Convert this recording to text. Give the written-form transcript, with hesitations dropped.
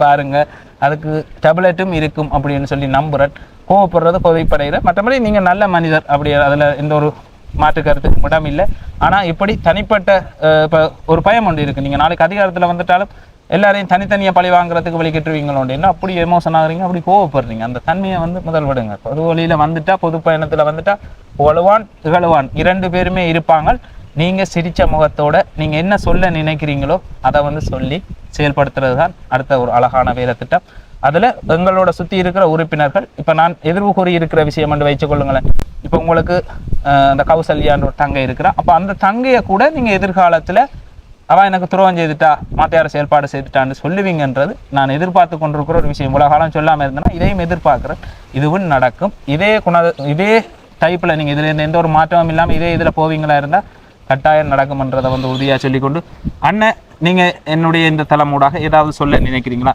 பாருங்க, அதுக்கு டேப்லெட்டும் இருக்கும் அப்படின்னு சொல்லி நம்புறேன். கோவப்படுறது கோவைப்படைகிற, மற்றபடி நீங்கள் நல்ல மனிதர், அப்படி அதில் எந்த ஒரு மாற்று கருத்துக்கும் இடம் இல்லை. ஆனால் இப்படி தனிப்பட்ட இப்போ ஒரு பயம் ஒன்று இருக்குது. நீங்கள் நாளைக்கு அதிகாரத்தில் வந்துட்டாலும் எல்லாரையும் தனித்தனியாக பழி வாங்குறதுக்கு வழிகிட்டுருவீங்களோன்னு அப்படி எமோஷன் ஆகுறீங்க, அப்படி கோவப்படுறீங்க. அந்த தன்மையை முதல் விடுங்க. பொது வழியில் வந்துட்டா, பொது பயணத்தில் வந்துட்டா ஒழுவான் இகழுவான் 2 பேருமே இருப்பாங்க. நீங்கள் சிரித்த முகத்தோட நீங்கள் என்ன சொல்ல நினைக்கிறீங்களோ அதை சொல்லி செயல்படுத்துறது தான் அடுத்த ஒரு அழகான வேலை திட்டம். அதில் எங்களோட சுற்றி இருக்கிற உறுப்பினர்கள், இப்போ நான் எதிர்வு கூறி இருக்கிற விஷயம் என்று வச்சு கொள்ளுங்களேன். இப்போ உங்களுக்கு அந்த கௌசல்யான்ற ஒரு தங்கை இருக்கிறா, அப்போ அந்த தங்கையை கூட நீங்கள் எதிர்காலத்தில் அவன் எனக்கு துரோகம் செய்துட்டா, மாத்தையார செயல்பாடு செய்துட்டான்னு சொல்லுவீங்கன்றது நான் எதிர்பார்த்து கொண்டிருக்கிற ஒரு விஷயம். உலகாலம் சொல்லாமல் இருந்தேன்னா இதையும் எதிர்பார்க்குறேன். இதுவும் நடக்கும். இதே டைப்பில் நீங்கள் இதில் எந்த ஒரு மாற்றமும் இல்லாமல் இதில் போவீங்களா இருந்தால் கட்டாயம் நடக்கும்ன்றதை உறுதியாக சொல்லிக்கொண்டு, அண்ணன் நீங்கள் என்னுடைய இந்த தலைமூடாக ஏதாவது சொல்ல நினைக்கிறீங்களா?